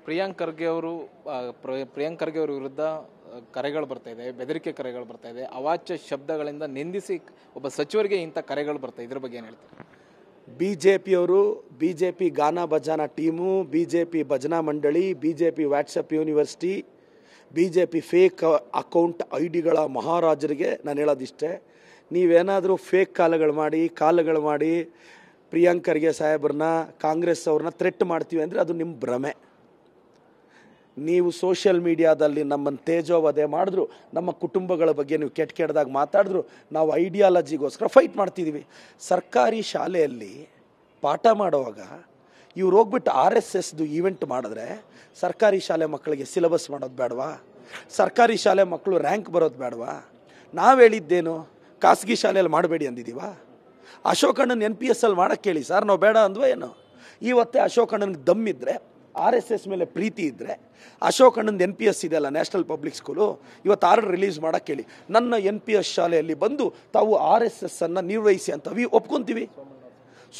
ಪ್ರಿಯಾಂಕ್ ಖರ್ಗೆ ಅವರು ವಿರುದ್ಧ ಕರೆಗಳು ಬರ್ತಾ ಇದೆ, ಬೆದರಿಕೆ ಕರೆಗಳು ಬರ್ತಾ ಇದೆ, ಅವಾಚ್ಯ ಶಬ್ದಗಳಿಂದ ನಿಂದಿಸಿ ಒಬ್ಬ ಸಚಿವರಿಗೆ ಇಂಥ ಕರೆಗಳು ಬರ್ತಾ ಇದೆ. ಇದ್ರ ಬಗ್ಗೆ ಏನು ಹೇಳ್ತಾರೆ? ಬಿಜೆಪಿಯವರು, ಬಿಜೆಪಿ ಗಾನಾ ಬಜಾನಾ ಟೀಮು, ಬಿಜೆಪಿ ಭಜನಾ ಮಂಡಳಿ, BJP WhatsApp university, BJP fake account ಐಡಿಗಳ ಮಹಾರಾಜರಿಗೆ ನಾನು ಹೇಳೋದಿಷ್ಟೇ, ನೀವೇನಾದರೂ ಫೇಕ್ ಕಾಲುಗಳು ಮಾಡಿ ಪ್ರಿಯಾಂಕ್ ಖರ್ಗೆ ಸಾಹೇಬ್ರನ್ನ, ಕಾಂಗ್ರೆಸ್ ಅವ್ರನ್ನ ಥ್ರೆಟ್ ಮಾಡ್ತೀವಿ ಅಂದರೆ ಅದು ನಿಮ್ಮ ಭ್ರಮೆ. ನೀವು ಸೋಷಿಯಲ್ ಮೀಡಿಯಾದಲ್ಲಿ ನಮ್ಮನ್ನು ತೇಜೋವಧೆ ಮಾಡಿದ್ರು, ನಮ್ಮ ಕುಟುಂಬಗಳ ಬಗ್ಗೆ ನೀವು ಕೆಟ್ಟದಾಗ ಮಾತಾಡಿದ್ರು, ನಾವು ಐಡಿಯಾಲಜಿಗೋಸ್ಕರ ಫೈಟ್ ಮಾಡ್ತಿದ್ದೀವಿ. ಸರ್ಕಾರಿ ಶಾಲೆಯಲ್ಲಿ ಪಾಠ ಮಾಡುವಾಗ ಇವ್ರು ಹೋಗ್ಬಿಟ್ಟು RSSದು ಈವೆಂಟ್ ಮಾಡಿದ್ರೆ ಸರ್ಕಾರಿ ಶಾಲೆ ಮಕ್ಕಳಿಗೆ ಸಿಲೆಬಸ್ ಮಾಡೋದು ಬೇಡವಾ? ಸರ್ಕಾರಿ ಶಾಲೆ ಮಕ್ಕಳು ರ್ಯಾಂಕ್ ಬರೋದು ಬೇಡವಾ? ನಾವು ಹೇಳಿದ್ದೇನು? ಖಾಸಗಿ ಶಾಲೆಯಲ್ಲಿ ಮಾಡಬೇಡಿ ಅಂದಿದ್ದೀವಾ? ಅಶೋಕಣ್ಣನ NPS ಅಲ್ಲಿ ಮಾಡೋಕ್ಕೆ ಹೇಳಿ ಸರ್, ನಾವು ಬೇಡ ಅಂದ್ವಾ ಏನು? ಇವತ್ತೇ ಅಶೋಕಣ್ಣನಿಗೆ ದಮ್ಮಿದ್ರೆ, RSS ಮೇಲೆ ಪ್ರೀತಿ ಇದ್ದರೆ, ಅಶೋಕಣ್ಣನ NPS ಇದೆಯಲ್ಲ ನ್ಯಾಷನಲ್ ಪಬ್ಲಿಕ್ ಸ್ಕೂಲು, ಇವತ್ತು ಆರ್ಡರ್ ರಿಲೀಸ್ ಮಾಡೋಕ್ಕೆ ಹೇಳಿ. ನನ್ನ NPS ಶಾಲೆಯಲ್ಲಿ ಬಂದು ತಾವು RSSನ್ನು ನಿರ್ವಹಿಸಿ ಅಂತ ಒಪ್ಕೊತೀವಿ.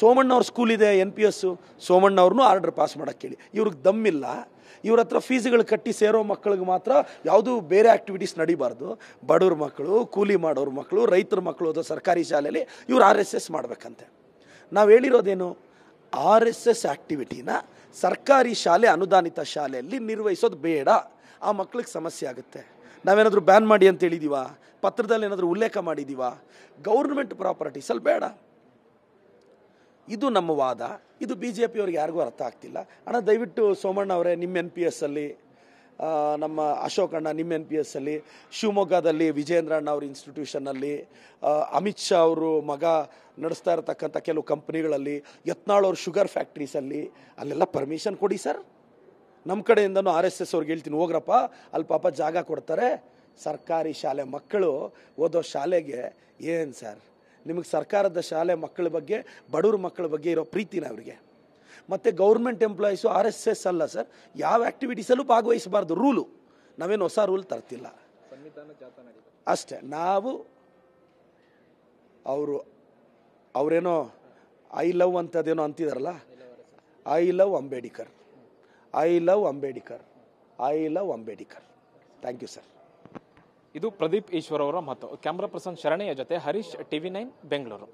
ಸೋಮಣ್ಣವ್ರ ಸ್ಕೂಲ್ ಇದೆ NPS, ಸೋಮಣ್ಣವ್ರನ್ನೂ ಆರ್ಡರ್ ಪಾಸ್ ಮಾಡೋಕ್ಕೆ ಹೇಳಿ. ಇವ್ರಿಗೆ ದಮ್ಮಿಲ್ಲ. ಇವ್ರ ಹತ್ರ ಫೀಸ್ಗಳು ಕಟ್ಟಿ ಸೇರೋ ಮಕ್ಕಳಿಗೆ ಮಾತ್ರ ಯಾವುದೂ ಬೇರೆ ಆ್ಯಕ್ಟಿವಿಟೀಸ್ ನಡಿಬಾರ್ದು. ಬಡವ್ರ ಮಕ್ಕಳು, ಕೂಲಿ ಮಾಡೋರ ಮಕ್ಕಳು, ರೈತರ ಮಕ್ಕಳು ಓದೋ ಸರ್ಕಾರಿ ಶಾಲೆಯಲ್ಲಿ ಇವ್ರು RSS ಮಾಡಬೇಕಂತೆ. ನಾವು ಹೇಳಿರೋದೇನು? RSS ಆ್ಯಕ್ಟಿವಿಟಿನ ಸರ್ಕಾರಿ ಶಾಲೆ, ಅನುದಾನಿತ ಶಾಲೆಯಲ್ಲಿ ನಿರ್ವಹಿಸೋದು ಬೇಡ. ಆ ಮಕ್ಕಳಿಗೆ ಸಮಸ್ಯೆ ಆಗುತ್ತೆ. ನಾವೇನಾದರೂ ಬ್ಯಾನ್ ಮಾಡಿ ಅಂತ ಹೇಳಿದ್ದೀವ? ಪತ್ರದಲ್ಲಿ ಏನಾದರೂ ಉಲ್ಲೇಖ ಮಾಡಿದ್ದೀವ? ಗೌರ್ಮೆಂಟ್ ಪ್ರಾಪರ್ಟೀಸಲ್ಲಿ ಬೇಡ. ಇದು ನಮ್ಮ ವಾದ. ಇದು BJPಯವ್ರಿಗೆ ಯಾರಿಗೂ ಅರ್ಥ ಆಗ್ತಿಲ್ಲ. ಅಣ್ಣ ದಯವಿಟ್ಟು ಸೋಮಣ್ಣ ಅವರೇ, ನಿಮ್ಮ NPS ಅಲ್ಲಿ, ನಮ್ಮ ಅಶೋಕಣ್ಣ ನಿಮ್ಮ NPS ಅಲ್ಲಿ, ಶಿವಮೊಗ್ಗದಲ್ಲಿ ವಿಜೇಂದ್ರ ಅಣ್ಣ ಅವ್ರ ಇನ್ಸ್ಟಿಟ್ಯೂಷನ್ನಲ್ಲಿ, ಅಮಿತ್ ಶಾ ಅವರು ಮಗ ನಡೆಸ್ತಾ ಇರತಕ್ಕಂಥ ಕೆಲವು ಕಂಪ್ನಿಗಳಲ್ಲಿ, ಯತ್ನಾಳ್ ಅವ್ರ ಶುಗರ್ ಫ್ಯಾಕ್ಟ್ರೀಸಲ್ಲಿ, ಅಲ್ಲೆಲ್ಲ ಪರ್ಮಿಷನ್ ಕೊಡಿ ಸರ್. ನಮ್ಮ ಕಡೆಯಿಂದನೂ RSS ಅವ್ರಿಗೆ ಹೇಳ್ತೀನಿ, ಹೋಗ್ರಪ್ಪ, ಅಲ್ಲಿ ಪಾಪ ಜಾಗ ಕೊಡ್ತಾರೆ. ಸರ್ಕಾರಿ ಶಾಲೆ ಮಕ್ಕಳು ಓದೋ ಶಾಲೆಗೆ ಏನು ಸರ್ ನಿಮಗೆ ಸರ್ಕಾರದ ಶಾಲೆ ಮಕ್ಕಳ ಬಗ್ಗೆ, ಬಡವ್ರ ಮಕ್ಕಳ ಬಗ್ಗೆ ಇರೋ ಪ್ರೀತಿನ ಅವರಿಗೆ? ಮತ್ತು ಗೌರ್ಮೆಂಟ್ ಎಂಪ್ಲಾಯೀಸು RSS ಅಲ್ಲ ಸರ್, ಯಾವ ಆ್ಯಕ್ಟಿವಿಟೀಸಲ್ಲೂ ಭಾಗವಹಿಸಬಾರ್ದು. ರೂಲು ನಾವೇನು ಹೊಸ ರೂಲ್ ತರ್ತಿಲ್ಲ ಅಷ್ಟೇ. ನಾವು ಅವರೇನೋ ಐ ಲವ್ ಅಂತದೇನೋ ಅಂತಿದಾರಲ್ಲ, I love Ambedkar, I love Ambedkar, I love Ambedkar. Thank you sir. ಇದು ಪ್ರದೀಪ್ ಈಶ್ವರ್ ಅವರ ಮಾತು. ಕ್ಯಾಮ್ರಾ ಪರ್ಸನ್ ಶರಣಯ್ಯ ಜೊತೆ ಹರೀಶ್, TV9 ಬೆಂಗಳೂರು.